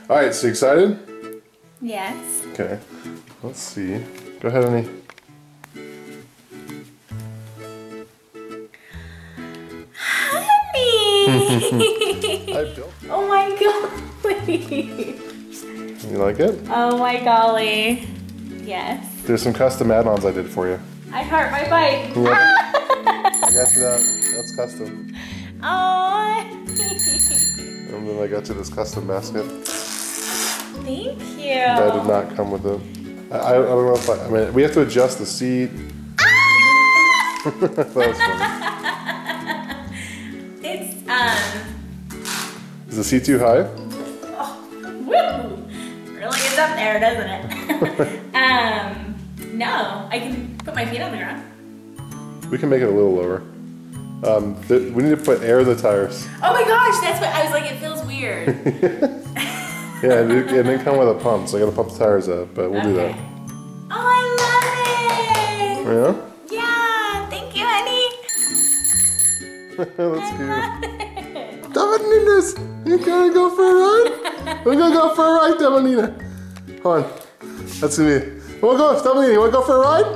All right, so you excited? Yes. Okay, let's see. Go ahead, honey. Oh my golly. You like it? Oh my golly. Yes. There's some custom add-ons I did for you. I hurt my bike. Yep. I got you that. That's custom. Oh. And then I got you this custom basket. Thank you. That did not come with it. I don't know if I mean, we have to adjust the seat. That was funny. It's, Is the seat too high? oh, woo! Really gets up there, doesn't it? No, I can put my feet on the ground. We can make it a little lower. We need to put air in the tires. Oh my gosh, that's what I was like, it feels weird. Yeah, and then come with a pump, so I gotta pump the tires up, but we'll do that. Oh, I love it! Yeah? Yeah, thank you, honey. That's I cute. love it. Dominina's, you gonna go for a ride? We're gonna go for a ride, Dominina. Hold on, that's gonna be, Dominina, you wanna go for a ride?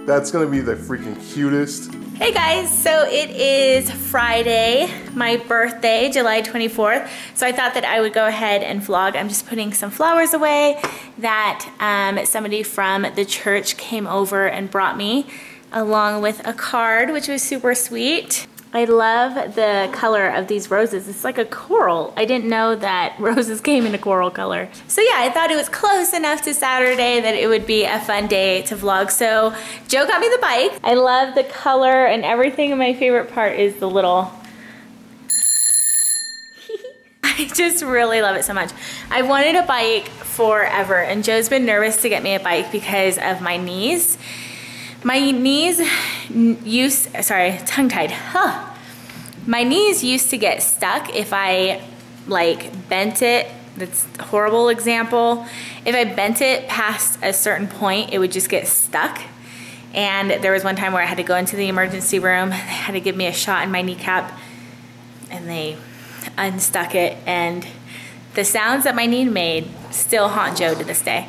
That's gonna be the freaking cutest. Hey guys, so it is Friday, my birthday, July 24th. So I thought that I would go ahead and vlog. I'm just putting some flowers away that somebody from the church came over and brought me, along with a card, which was super sweet. I love the color of these roses. It's like a coral. I didn't know that roses came in a coral color. So yeah, I thought it was close enough to Saturday that it would be a fun day to vlog. So Joe got me the bike. I love the color and everything, and my favorite part is the little... I just really love it so much. I've wanted a bike forever, and Joe's been nervous to get me a bike because of my knees. My knees tongue-tied. Huh. My knees used to get stuck if I like bent it. That's a horrible example. If I bent it past a certain point, it would just get stuck. And there was one time where I had to go into the emergency room. They had to give me a shot in my kneecap, and they unstuck it. And the sounds that my knee made still haunt Joe to this day.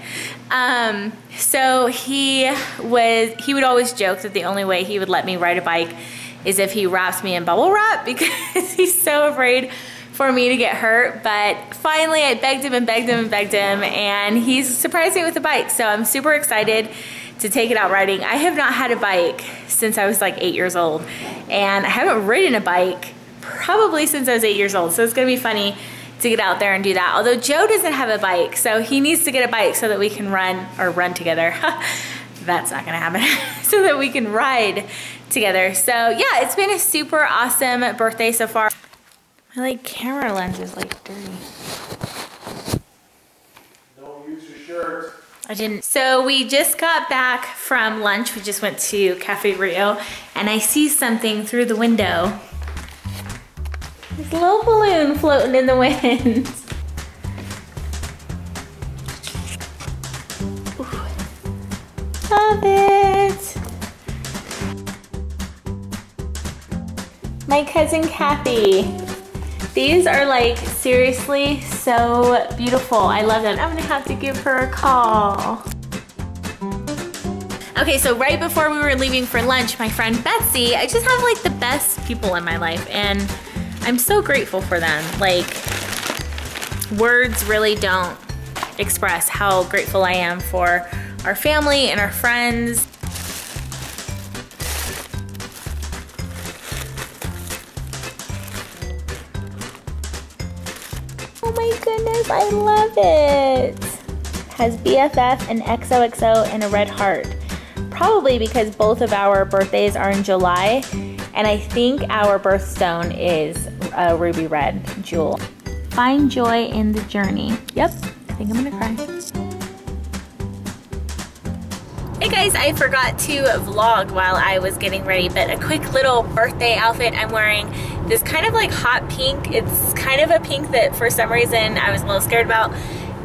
So he would always joke that the only way he would let me ride a bike is if he wraps me in bubble wrap, because he's so afraid for me to get hurt. But finally I begged him and begged him and begged him, and he's surprised me with a bike. So I'm super excited to take it out riding. I have not had a bike since I was like 8 years old, and I haven't ridden a bike probably since I was 8 years old. So it's gonna be funny to get out there and do that. Although Joe doesn't have a bike, so he needs to get a bike so that we can run together. That's not gonna happen. So that we can ride together. So yeah, it's been a super awesome birthday so far. My like camera lens is like dirty. Don't use your shirt. I didn't. So we just got back from lunch. We just went to Cafe Rio, and I see something through the window. This little balloon floating in the wind. Ooh. Love it. My cousin Kathy. These are like seriously so beautiful. I love them. I'm gonna have to give her a call. Okay, so right before we were leaving for lunch, my friend Betsy, I just have like the best people in my life, and I'm so grateful for them. Like, words really don't express how grateful I am for our family and our friends. Oh my goodness, I love it. It has BFF and XOXO and a red heart. Probably because both of our birthdays are in July, and I think our birthstone is a ruby red jewel. Find joy in the journey. Yep, I think I'm gonna cry. Hey guys, I forgot to vlog while I was getting ready, but a quick little birthday outfit. I'm wearing this kind of like hot pink. It's kind of a pink that for some reason I was a little scared about.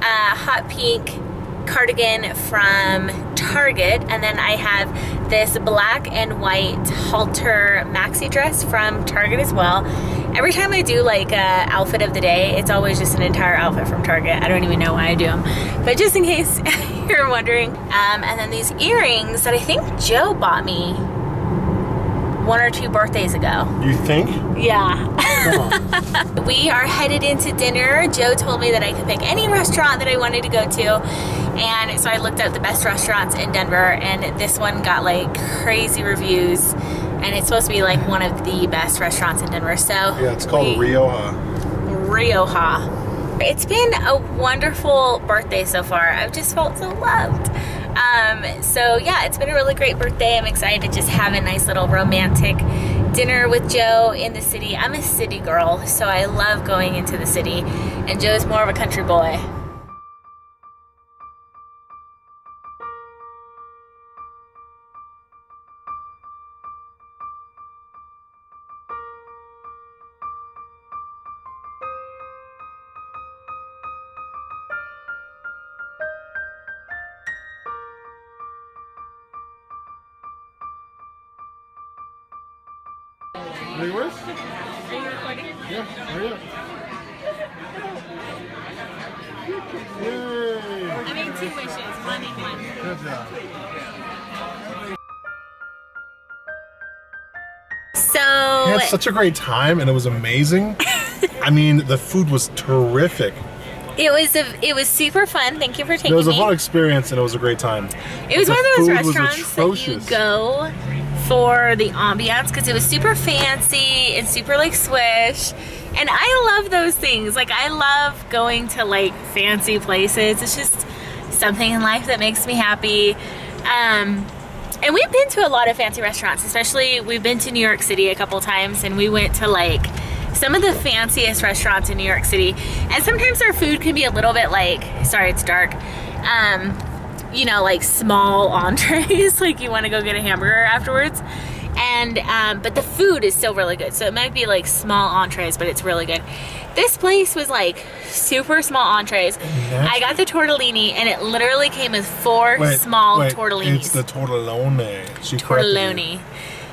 Hot pink cardigan from Target, and then I have this black and white halter maxi dress from Target as well. Every time I do like a outfit of the day, it's always just an entire outfit from Target. I don't even know why I do them, but just in case you're wondering. And then these earrings that I think Joe bought me 1 or 2 birthdays ago. You think? Yeah. We are headed into dinner. Joe told me that I could pick any restaurant that I wanted to go to. And so I looked up the best restaurants in Denver, and this one got like crazy reviews. And it's supposed to be like one of the best restaurants in Denver. So yeah, it's called Rioja. Rioja. It's been a wonderful birthday so far. I've just felt so loved. So yeah, it's been a really great birthday. I'm excited to just have a nice little romantic dinner with Joe in the city. I'm a city girl, so I love going into the city. And Joe's more of a country boy. Viewers? Are you recording? Yeah, hurry up. Yay! I made 2 wishes, one and one. Good job. So We had such a great time and it was amazing. I mean, the food was terrific. it was super fun. Thank you for taking me. It was a fun experience and it was a great time. It was The one of those food was restaurants that you atrocious. go for the ambiance because it was super fancy and super like swish. And I love those things. Like I love going to like fancy places. It's just something in life that makes me happy. And we've been to a lot of fancy restaurants, especially we've been to New York City a couple times, and we went to like some of the fanciest restaurants in New York City. And sometimes our food can be a little bit like, sorry, it's dark. You know, like small entrees, like you want to go get a hamburger afterwards. And, but the food is still really good. So it might be like small entrees, but it's really good. This place was like super small entrees. I got the tortellini and it literally came with 4 small tortellinis. It's the tortellone. Tortelloni.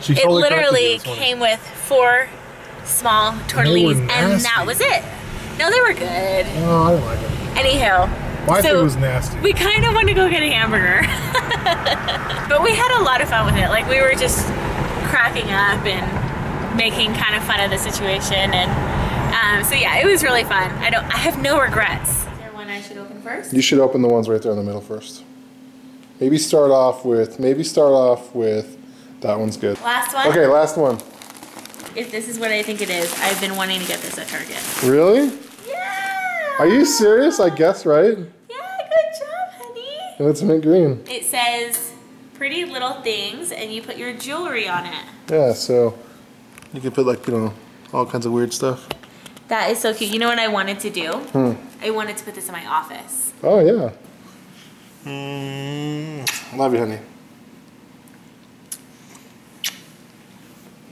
She It totally literally came with 4 small tortellinis, and that was it. No, they were good. Oh, I don't like it. Anyhow. My food was nasty. We kind of want to go get a hamburger. But we had a lot of fun with it. Like we were just cracking up and making kind of fun of the situation. And so yeah, it was really fun. I have no regrets. Is there one I should open first? You should open the ones right there in the middle first. Maybe start off with that one's good. Last one? Okay, last one. If this is what I think it is, I've been wanting to get this at Target. Really? Yeah! Are you serious? I guess, right? Yeah, good job, honey. And it's mint green. It says pretty little things and you put your jewelry on it. Yeah, so you can put like, you know, all kinds of weird stuff. That is so cute. You know what I wanted to do? I wanted to put this in my office. Oh, yeah. Love you, honey.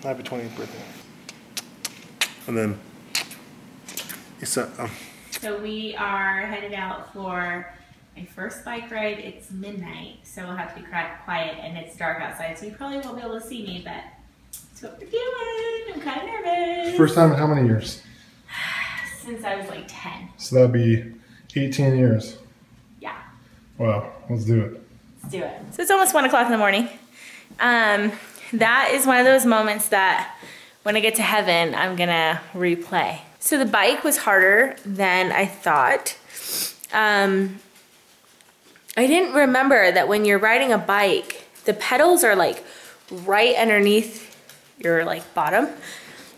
Happy 20th birthday. And then, So we are headed out for my first bike ride. It's midnight, so we'll have to be quiet and it's dark outside, so you probably won't be able to see me, but that's what we're doing. I'm kind of nervous. first time in how many years? Since I was like 10. So that'd be 18 years. Yeah. Wow, let's do it. Let's do it. So it's almost 1 o'clock in the morning. That is one of those moments that when I get to heaven, I'm gonna replay. So the bike was harder than I thought. I didn't remember that when you're riding a bike, the pedals are like right underneath your like bottom.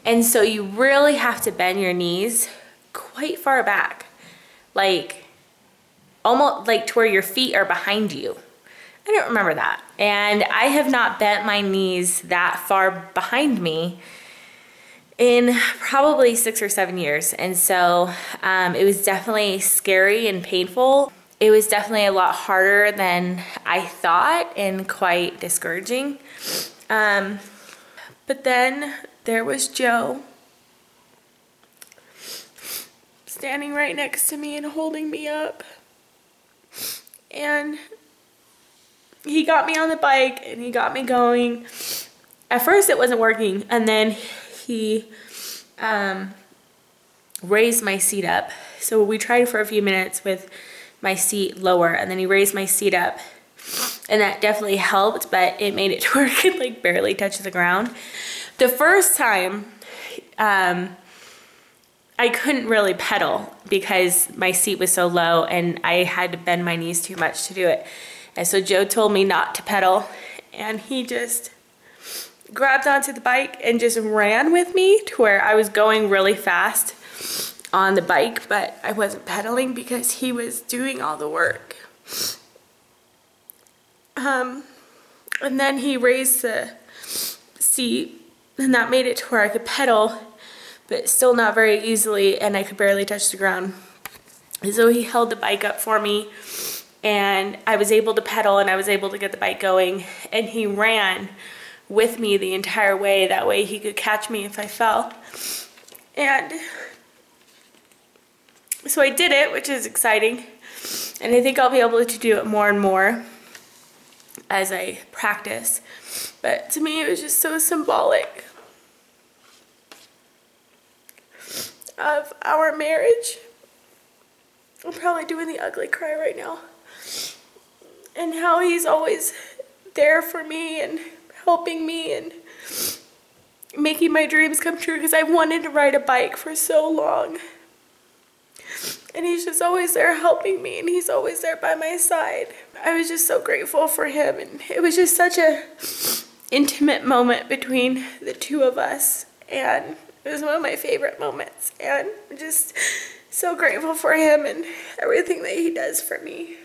And so you really have to bend your knees quite far back. Like almost like to where your feet are behind you. I don't remember that. And I have not bent my knees that far behind me in probably 6 or 7 years. And so it was definitely scary and painful. It was definitely a lot harder than I thought and quite discouraging. But then there was Joe standing right next to me and holding me up. And he got me on the bike and he got me going. At first it wasn't working, and then he raised my seat up. So we tried for a few minutes with my seat lower, and then he raised my seat up, and that definitely helped, but it made it to where it could like barely touch the ground. The first time, I couldn't really pedal because my seat was so low and I had to bend my knees too much to do it. And so Joe told me not to pedal, and he just grabbed onto the bike and just ran with me to where I was going really fast on the bike, but I wasn't pedaling because he was doing all the work. And then he raised the seat, and that made it to where I could pedal, but still not very easily, and I could barely touch the ground. And so he held the bike up for me, and I was able to pedal, and I was able to get the bike going, and he ran with me the entire way. That way he could catch me if I fell. And so I did it, which is exciting, and I think I'll be able to do it more and more as I practice. But to me, it was just so symbolic of our marriage. I'm probably doing the ugly cry right now. And how he's always there for me and helping me and making my dreams come true, because I've wanted to ride a bike for so long. And he's just always there helping me, and he's always there by my side. I was just so grateful for him, and it was just such a intimate moment between the two of us, and it was one of my favorite moments, and I'm just so grateful for him and everything that he does for me.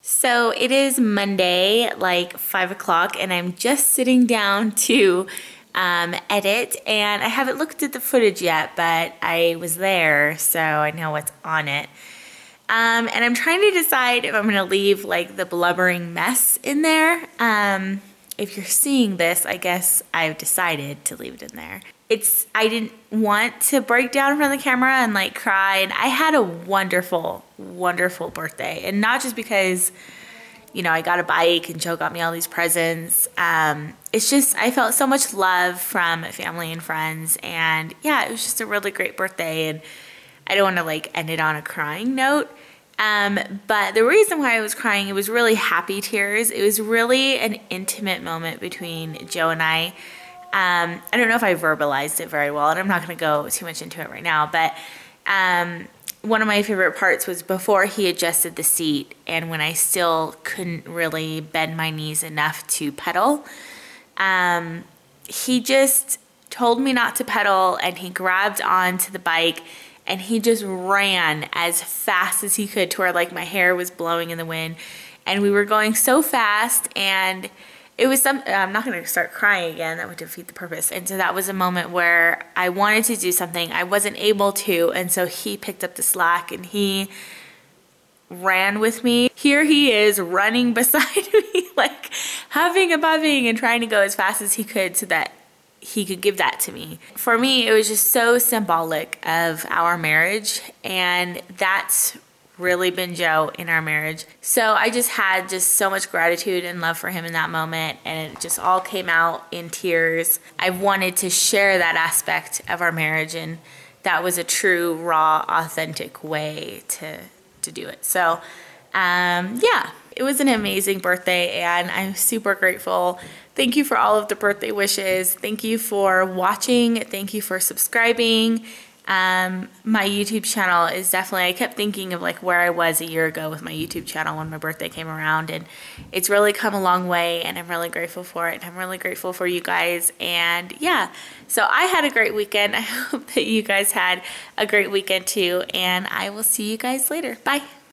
So it is Monday, like 5 o'clock, and I'm just sitting down to edit, and I haven't looked at the footage yet, but I was there, so I know what's on it. And I'm trying to decide if I'm going to leave like the blubbering mess in there. If you're seeing this, I guess I've decided to leave it in there. I didn't want to break down in front of the camera and like cry, and I had a wonderful, wonderful birthday. And not just because, you know, I got a bike and Joe got me all these presents. It's just, I felt so much love from family and friends, and yeah, it was just a really great birthday, and I don't want to like end it on a crying note. But the reason why I was crying, it was really happy tears. It was really an intimate moment between Joe and I. I don't know if I verbalized it very well, and I'm not going to go too much into it right now, but one of my favorite parts was before he adjusted the seat, and when I still couldn't really bend my knees enough to pedal, he just told me not to pedal, and he grabbed onto the bike, and he just ran as fast as he could to where like my hair was blowing in the wind, and we were going so fast, and it was I'm not going to start crying again, that would defeat the purpose. And so that was a moment where I wanted to do something, I wasn't able to, and so he picked up the slack and he ran with me. Here he is running beside me, like huffing and puffing and trying to go as fast as he could so that he could give that to me. For me, it was just so symbolic of our marriage, and that's really been Joe in our marriage. So I just had so much gratitude and love for him in that moment, and it just all came out in tears. I wanted to share that aspect of our marriage, and that was a true, raw, authentic way to do it. So yeah, it was an amazing birthday, and I'm super grateful. Thank you for all of the birthday wishes. Thank you for watching. Thank you for subscribing. My YouTube channel is definitely, I kept thinking of like where I was a year ago with my YouTube channel when my birthday came around, and it's really come a long way, and I'm really grateful for it. And I'm really grateful for you guys, and yeah, so I had a great weekend. I hope that you guys had a great weekend too, and I will see you guys later. Bye.